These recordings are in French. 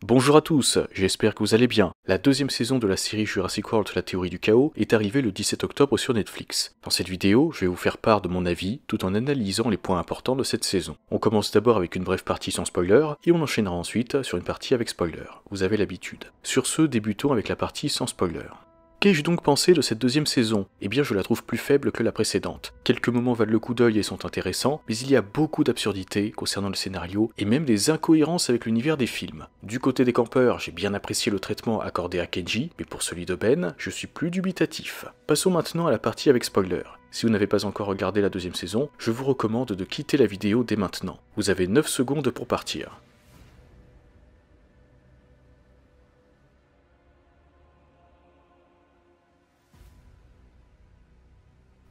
Bonjour à tous, j'espère que vous allez bien. La deuxième saison de la série Jurassic World La théorie du chaos est arrivée le 17 octobre sur Netflix. Dans cette vidéo, je vais vous faire part de mon avis tout en analysant les points importants de cette saison. On commence d'abord avec une brève partie sans spoiler et on enchaînera ensuite sur une partie avec spoiler. Vous avez l'habitude. Sur ce, débutons avec la partie sans spoiler. Qu'ai-je donc pensé de cette deuxième saison? Eh bien je la trouve plus faible que la précédente. Quelques moments valent le coup d'œil et sont intéressants, mais il y a beaucoup d'absurdités concernant le scénario et même des incohérences avec l'univers des films. Du côté des campeurs, j'ai bien apprécié le traitement accordé à Kenji, mais pour celui de Ben, je suis plus dubitatif. Passons maintenant à la partie avec spoiler. Si vous n'avez pas encore regardé la deuxième saison, je vous recommande de quitter la vidéo dès maintenant. Vous avez 9 secondes pour partir.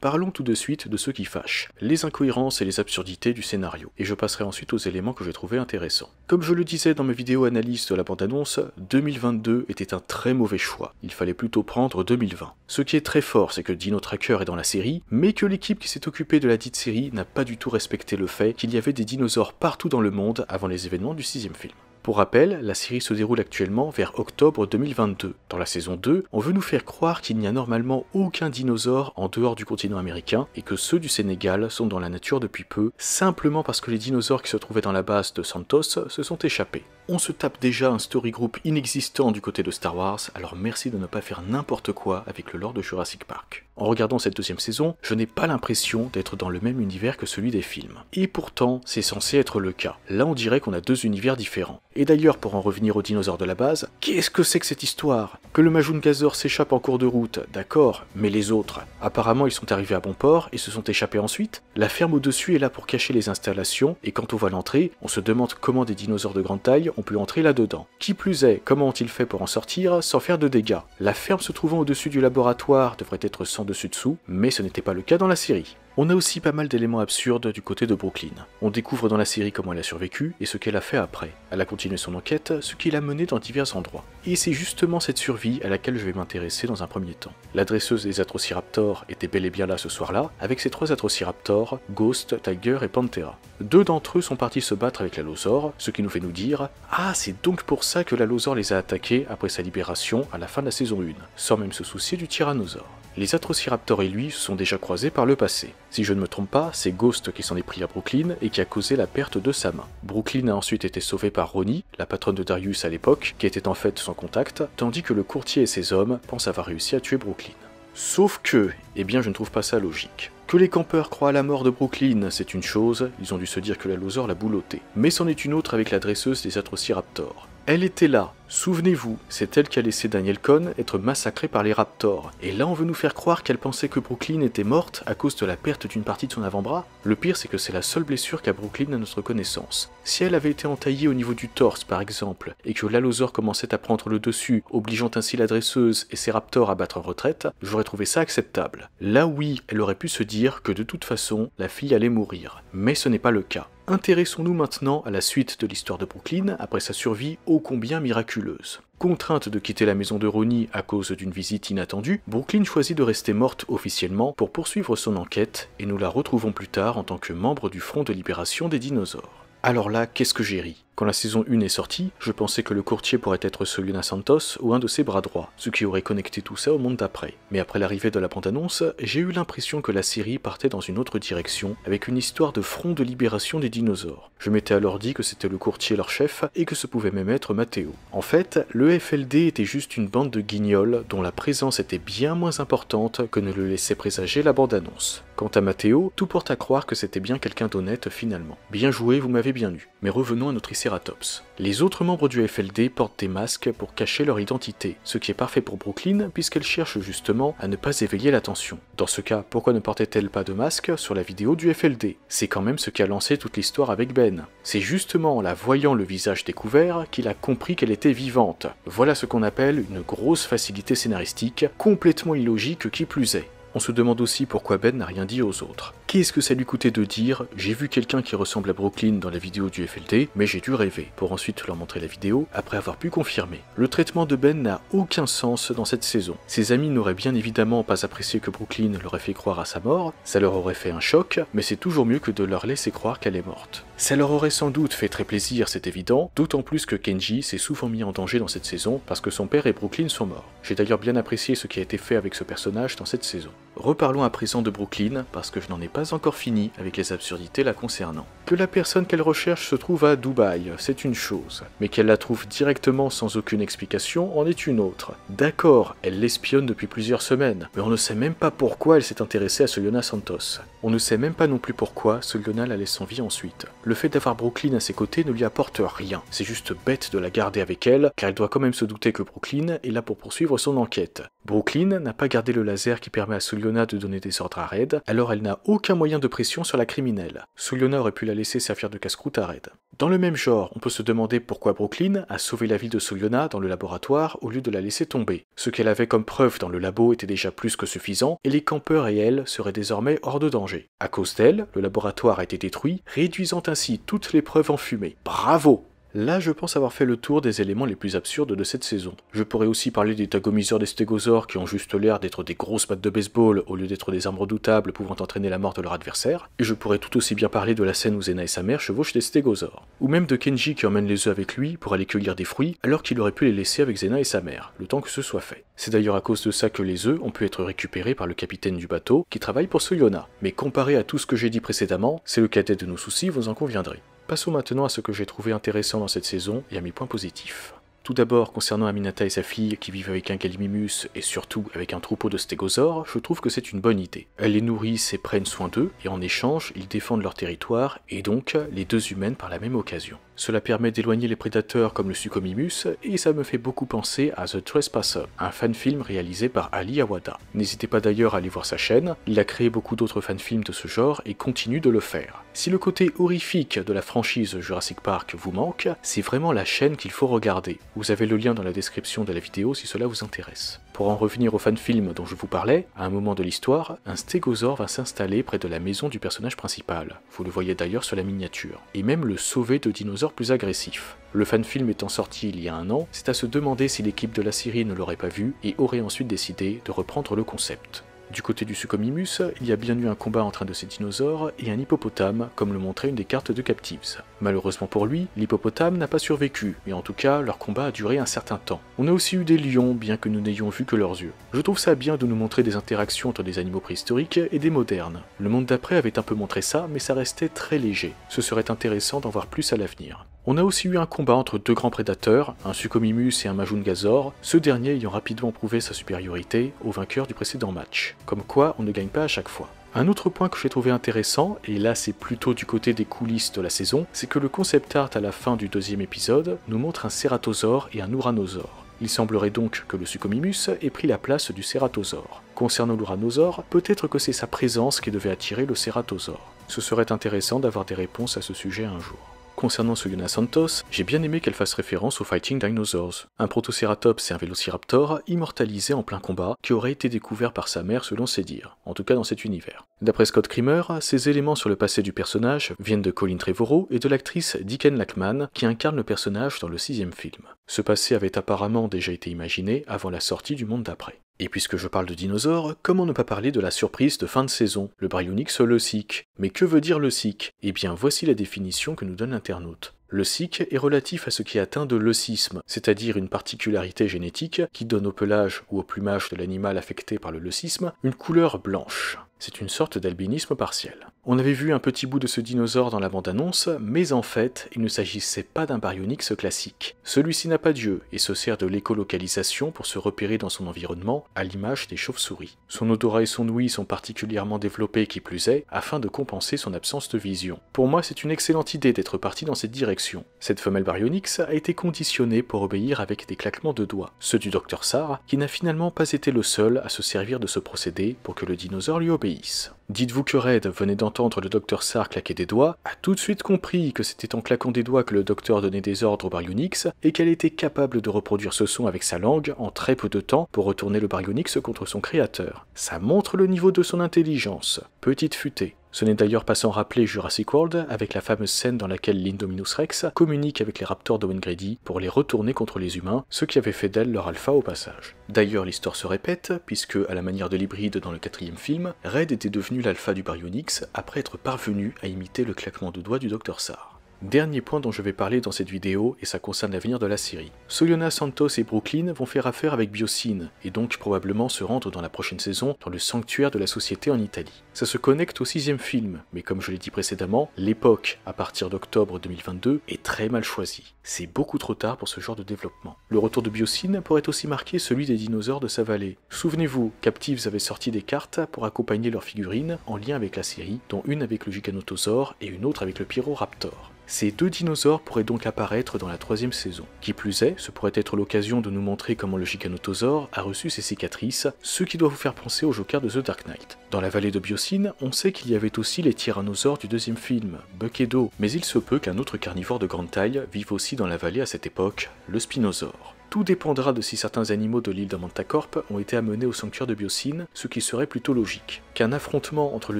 Parlons tout de suite de ce qui fâche, les incohérences et les absurdités du scénario, et je passerai ensuite aux éléments que j'ai trouvés intéressants. Comme je le disais dans ma vidéo analyse de la bande-annonce, 2022 était un très mauvais choix, il fallait plutôt prendre 2020. Ce qui est très fort, c'est que Dino Tracker est dans la série, mais que l'équipe qui s'est occupée de la dite série n'a pas du tout respecté le fait qu'il y avait des dinosaures partout dans le monde avant les événements du 6e film. Pour rappel, la série se déroule actuellement vers octobre 2022. Dans la saison 2, on veut nous faire croire qu'il n'y a normalement aucun dinosaure en dehors du continent américain et que ceux du Sénégal sont dans la nature depuis peu, simplement parce que les dinosaures qui se trouvaient dans la base de Santos se sont échappés. On se tape déjà un story group inexistant du côté de Star Wars, alors merci de ne pas faire n'importe quoi avec le lore de Jurassic Park. En regardant cette deuxième saison, je n'ai pas l'impression d'être dans le même univers que celui des films. Et pourtant, c'est censé être le cas. Là, on dirait qu'on a deux univers différents. Et d'ailleurs, pour en revenir aux dinosaures de la base, qu'est-ce que c'est que cette histoire? Que le Majungasaur s'échappe en cours de route, d'accord, mais les autres? Apparemment, ils sont arrivés à bon port et se sont échappés ensuite. La ferme au-dessus est là pour cacher les installations, et quand on voit l'entrée, on se demande comment des dinosaures de grande taille ont pu entrer là-dedans. Qui plus est, comment ont-ils fait pour en sortir sans faire de dégâts? La ferme se trouvant au-dessus du laboratoire devrait être sans dessus-dessous, mais ce n'était pas le cas dans la série. On a aussi pas mal d'éléments absurdes du côté de Brooklyn. On découvre dans la série comment elle a survécu et ce qu'elle a fait après. Elle a continué son enquête, ce qui l'a menée dans divers endroits. Et c'est justement cette survie à laquelle je vais m'intéresser dans un premier temps. La dresseuse des Atrociraptors était bel et bien là ce soir-là, avec ses 3 Atrociraptors, Ghost, Tiger et Panthera. 2 d'entre eux sont partis se battre avec l'Allosaure, ce qui nous fait nous dire « Ah, c'est donc pour ça que l'Allosaure les a attaqués après sa libération à la fin de la saison 1, sans même se soucier du Tyrannosaure. » Les Atrociraptors et lui se sont déjà croisés par le passé. Si je ne me trompe pas, c'est Ghost qui s'en est pris à Brooklyn et qui a causé la perte de sa main. Brooklyn a ensuite été sauvé par Ronnie, la patronne de Darius à l'époque, qui était en fait son contact, tandis que le courtier et ses hommes pensent avoir réussi à tuer Brooklyn. Sauf que, eh bien je ne trouve pas ça logique. Que les campeurs croient à la mort de Brooklyn, c'est une chose, ils ont dû se dire que l'Allosaure l'a boulotté. Mais c'en est une autre avec la dresseuse des Atrociraptors. Elle était là, souvenez-vous, c'est elle qui a laissé Daniel Cohn être massacré par les Raptors. Et là on veut nous faire croire qu'elle pensait que Brooklyn était morte à cause de la perte d'une partie de son avant-bras. Le pire c'est que c'est la seule blessure qu'a Brooklyn à notre connaissance. Si elle avait été entaillée au niveau du torse par exemple, et que l'Allosaure commençait à prendre le dessus, obligeant ainsi la dresseuse et ses Raptors à battre en retraite, j'aurais trouvé ça acceptable. Là oui, elle aurait pu se dire que de toute façon, la fille allait mourir. Mais ce n'est pas le cas. Intéressons-nous maintenant à la suite de l'histoire de Brooklyn après sa survie ô combien miraculeuse. Contrainte de quitter la maison de Ronnie à cause d'une visite inattendue, Brooklyn choisit de rester morte officiellement pour poursuivre son enquête et nous la retrouvons plus tard en tant que membre du Front de libération des dinosaures. Alors là, qu'est-ce que j'ai ri? Quand la saison 1 est sortie, je pensais que le courtier pourrait être Selena Santos ou un de ses bras droits, ce qui aurait connecté tout ça au monde d'après. Mais après l'arrivée de la bande-annonce, j'ai eu l'impression que la série partait dans une autre direction, avec une histoire de front de libération des dinosaures. Je m'étais alors dit que c'était le courtier leur chef, et que ce pouvait même être Matteo. En fait, le FLD était juste une bande de guignols dont la présence était bien moins importante que ne le laissait présager la bande-annonce. Quant à Matteo, tout porte à croire que c'était bien quelqu'un d'honnête finalement. Bien joué, vous m'avez bien eu. Mais revenons à notre Triceratops. Les autres membres du FLD portent des masques pour cacher leur identité, ce qui est parfait pour Brooklyn puisqu'elle cherche justement à ne pas éveiller l'attention. Dans ce cas, pourquoi ne portait-elle pas de masque sur la vidéo du FLD? C'est quand même ce qui a lancé toute l'histoire avec Ben. C'est justement en la voyant le visage découvert qu'il a compris qu'elle était vivante. Voilà ce qu'on appelle une grosse facilité scénaristique, complètement illogique qui plus est. On se demande aussi pourquoi Ben n'a rien dit aux autres. Qu'est-ce que ça lui coûtait de dire « J'ai vu quelqu'un qui ressemble à Brooklyn dans la vidéo du FLD, mais j'ai dû rêver », pour ensuite leur montrer la vidéo après avoir pu confirmer. Le traitement de Ben n'a aucun sens dans cette saison. Ses amis n'auraient bien évidemment pas apprécié que Brooklyn leur ait fait croire à sa mort, ça leur aurait fait un choc, mais c'est toujours mieux que de leur laisser croire qu'elle est morte. Ça leur aurait sans doute fait très plaisir, c'est évident, d'autant plus que Kenji s'est souvent mis en danger dans cette saison parce que son père et Brooklyn sont morts. J'ai d'ailleurs bien apprécié ce qui a été fait avec ce personnage dans cette saison. Reparlons à présent de Brooklyn, parce que je n'en ai pas encore fini avec les absurdités la concernant. Que la personne qu'elle recherche se trouve à Dubaï, c'est une chose, mais qu'elle la trouve directement sans aucune explication en est une autre. D'accord, elle l'espionne depuis plusieurs semaines, mais on ne sait même pas pourquoi elle s'est intéressée à Solyona Santos. On ne sait même pas non plus pourquoi Solyona la laisse en vie ensuite. Le fait d'avoir Brooklyn à ses côtés ne lui apporte rien, c'est juste bête de la garder avec elle, car elle doit quand même se douter que Brooklyn est là pour poursuivre son enquête. Brooklyn n'a pas gardé le laser qui permet à Solyona de donner des ordres à Red, alors elle n'a aucun moyen de pression sur la criminelle. Solyona aurait pu la laisser servir de casse-croûte à Red. Dans le même genre, on peut se demander pourquoi Brooklyn a sauvé la vie de Solyona dans le laboratoire au lieu de la laisser tomber. Ce qu'elle avait comme preuve dans le labo était déjà plus que suffisant, et les campeurs et elle seraient désormais hors de danger. À cause d'elle, le laboratoire a été détruit, réduisant ainsi toutes les preuves en fumée. Bravo! Là, je pense avoir fait le tour des éléments les plus absurdes de cette saison. Je pourrais aussi parler des tagomiseurs des stégosaures qui ont juste l'air d'être des grosses battes de baseball au lieu d'être des armes redoutables pouvant entraîner la mort de leur adversaire. Et je pourrais tout aussi bien parler de la scène où Zena et sa mère chevauchent des stégosaures. Ou même de Kenji qui emmène les œufs avec lui pour aller cueillir des fruits alors qu'il aurait pu les laisser avec Zena et sa mère, le temps que ce soit fait. C'est d'ailleurs à cause de ça que les œufs ont pu être récupérés par le capitaine du bateau qui travaille pour Solyona. Mais comparé à tout ce que j'ai dit précédemment, c'est le cadet de nos soucis, vous en conviendrez. Passons maintenant à ce que j'ai trouvé intéressant dans cette saison et à mes points positifs. Tout d'abord, concernant Aminata et sa fille qui vivent avec un Gallimimus et surtout avec un troupeau de stégosaures, je trouve que c'est une bonne idée. Elles les nourrissent et prennent soin d'eux, et en échange, ils défendent leur territoire, et donc les deux humaines par la même occasion. Cela permet d'éloigner les prédateurs comme le Suchomimus, et ça me fait beaucoup penser à The Trespasser, un fan-film réalisé par Ali Awada. N'hésitez pas d'ailleurs à aller voir sa chaîne, il a créé beaucoup d'autres fan-films de ce genre et continue de le faire. Si le côté horrifique de la franchise Jurassic Park vous manque, c'est vraiment la chaîne qu'il faut regarder. Vous avez le lien dans la description de la vidéo si cela vous intéresse. Pour en revenir au fan-film dont je vous parlais, à un moment de l'histoire, un stégosaure va s'installer près de la maison du personnage principal. Vous le voyez d'ailleurs sur la miniature. Et même le sauver de dinosaures plus agressifs. Le fan-film étant sorti il y a un an, c'est à se demander si l'équipe de la série ne l'aurait pas vu et aurait ensuite décidé de reprendre le concept. Du côté du Suchomimus, il y a bien eu un combat entre un de ces dinosaures et un hippopotame, comme le montrait une des cartes de Captives. Malheureusement pour lui, l'hippopotame n'a pas survécu, mais en tout cas, leur combat a duré un certain temps. On a aussi eu des lions, bien que nous n'ayons vu que leurs yeux. Je trouve ça bien de nous montrer des interactions entre des animaux préhistoriques et des modernes. Le monde d'après avait un peu montré ça, mais ça restait très léger. Ce serait intéressant d'en voir plus à l'avenir. On a aussi eu un combat entre deux grands prédateurs, un Suchomimus et un Majungasaur, ce dernier ayant rapidement prouvé sa supériorité au vainqueur du précédent match. Comme quoi, on ne gagne pas à chaque fois. Un autre point que j'ai trouvé intéressant, et là c'est plutôt du côté des coulisses de la saison, c'est que le concept art à la fin du deuxième épisode nous montre un Ceratosaure et un Uranosaure. Il semblerait donc que le Suchomimus ait pris la place du Ceratosaure. Concernant l'Uranosaure, peut-être que c'est sa présence qui devait attirer le Ceratosaure. Ce serait intéressant d'avoir des réponses à ce sujet un jour. Concernant Solyona Santos, j'ai bien aimé qu'elle fasse référence aux Fighting Dinosaurs, un Protocératops et un Vélociraptor immortalisés en plein combat qui auraient été découverts par sa mère selon ses dires, en tout cas dans cet univers. D'après Scott Creamer, ces éléments sur le passé du personnage viennent de Colin Trevorrow et de l'actrice Dicken Lachman qui incarne le personnage dans le 6e film. Ce passé avait apparemment déjà été imaginé avant la sortie du monde d'après. Et puisque je parle de dinosaures, comment ne pas parler de la surprise de fin de saison, le Baryonyx Leucique. Mais que veut dire Leucique? Eh bien voici la définition que nous donne l'internaute. Leucique est relatif à ce qui est atteint de leucisme, c'est-à-dire une particularité génétique qui donne au pelage ou au plumage de l'animal affecté par le leucisme une couleur blanche. C'est une sorte d'albinisme partiel. On avait vu un petit bout de ce dinosaure dans la bande-annonce, mais en fait, il ne s'agissait pas d'un Baryonyx classique. Celui-ci n'a pas d'yeux et se sert de l'écolocalisation pour se repérer dans son environnement, à l'image des chauves-souris. Son odorat et son ouïe sont particulièrement développés qui plus est, afin de compenser son absence de vision. Pour moi, c'est une excellente idée d'être parti dans cette direction. Cette femelle Baryonyx a été conditionnée pour obéir avec des claquements de doigts, ceux du Dr Sarr, qui n'a finalement pas été le seul à se servir de ce procédé pour que le dinosaure lui obéisse. Dites-vous que Red venait d'entendre le Dr Sarr claquer des doigts, a tout de suite compris que c'était en claquant des doigts que le docteur donnait des ordres au Baryonyx et qu'elle était capable de reproduire ce son avec sa langue en très peu de temps pour retourner le Baryonyx contre son créateur. Ça montre le niveau de son intelligence. Petite futée. Ce n'est d'ailleurs pas sans rappeler Jurassic World, avec la fameuse scène dans laquelle l'Indominus Rex communique avec les raptors d'Owen Grady pour les retourner contre les humains, ce qui avait fait d'elle leur alpha au passage. D'ailleurs, l'histoire se répète, puisque, à la manière de l'hybride dans le 4e film, Red était devenu l'alpha du Baryonyx après être parvenu à imiter le claquement de doigts du Dr Sarr. Dernier point dont je vais parler dans cette vidéo, et ça concerne l'avenir de la série. Soyona Santos et Brooklyn vont faire affaire avec Biosyn, et donc probablement se rendre dans la prochaine saison dans le sanctuaire de la société en Italie. Ça se connecte au 6e film, mais comme je l'ai dit précédemment, l'époque, à partir d'octobre 2022, est très mal choisie. C'est beaucoup trop tard pour ce genre de développement. Le retour de Biosyn pourrait aussi marquer celui des dinosaures de sa vallée. Souvenez-vous, Captives avait sorti des cartes pour accompagner leurs figurines en lien avec la série, dont une avec le Giganotosaure et une autre avec le Pyroraptor. Ces 2 dinosaures pourraient donc apparaître dans la 3e saison. Qui plus est, ce pourrait être l'occasion de nous montrer comment le Giganotosaure a reçu ses cicatrices, ce qui doit vous faire penser au Joker de The Dark Knight. Dans la vallée de Biosyn, on sait qu'il y avait aussi les tyrannosaures du 2e film, Buck et Do, mais il se peut qu'un autre carnivore de grande taille vive aussi dans la vallée à cette époque, le Spinosaure. Tout dépendra de si certains animaux de l'île d'Amantacorp ont été amenés au sanctuaire de Biosyn, ce qui serait plutôt logique. Qu'un affrontement entre le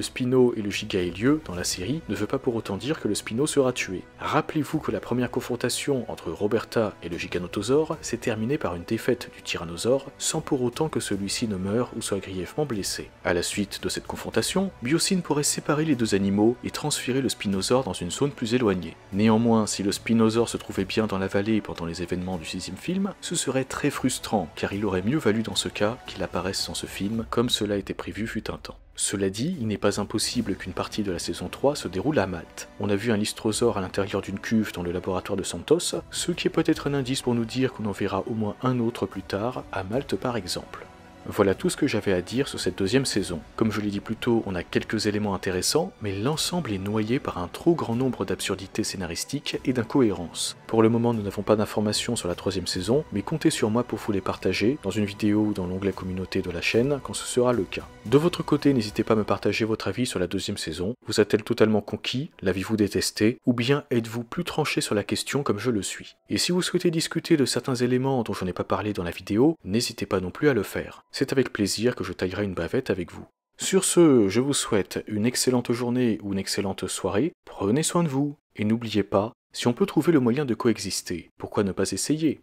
Spino et le Giga ait lieu dans la série ne veut pas pour autant dire que le Spino sera tué. Rappelez-vous que la première confrontation entre Roberta et le Giganotosaure s'est terminée par une défaite du Tyrannosaure, sans pour autant que celui-ci ne meure ou soit grièvement blessé. À la suite de cette confrontation, Biosyn pourrait séparer les 2 animaux et transférer le Spinosaure dans une zone plus éloignée. Néanmoins, si le Spinosaure se trouvait bien dans la vallée pendant les événements du 6e film, ce serait très frustrant, car il aurait mieux valu dans ce cas qu'il apparaisse dans ce film, comme cela était prévu fut un temps. Cela dit, il n'est pas impossible qu'une partie de la saison 3 se déroule à Malte. On a vu un lystrosaure à l'intérieur d'une cuve dans le laboratoire de Santos, ce qui est peut-être un indice pour nous dire qu'on en verra au moins un autre plus tard, à Malte par exemple. Voilà tout ce que j'avais à dire sur cette 2e saison. Comme je l'ai dit plus tôt, on a quelques éléments intéressants, mais l'ensemble est noyé par un trop grand nombre d'absurdités scénaristiques et d'incohérences. Pour le moment, nous n'avons pas d'informations sur la 3e saison, mais comptez sur moi pour vous les partager, dans une vidéo ou dans l'onglet communauté de la chaîne, quand ce sera le cas. De votre côté, n'hésitez pas à me partager votre avis sur la 2e saison. Vous a-t-elle totalement conquis? L'avez-vous détesté? Ou bien êtes-vous plus tranché sur la question comme je le suis? Et si vous souhaitez discuter de certains éléments dont je n'ai pas parlé dans la vidéo, n'hésitez pas non plus à le faire. C'est avec plaisir que je taillerai une bavette avec vous. Sur ce, je vous souhaite une excellente journée ou une excellente soirée, prenez soin de vous, et n'oubliez pas, si on peut trouver le moyen de coexister, pourquoi ne pas essayer?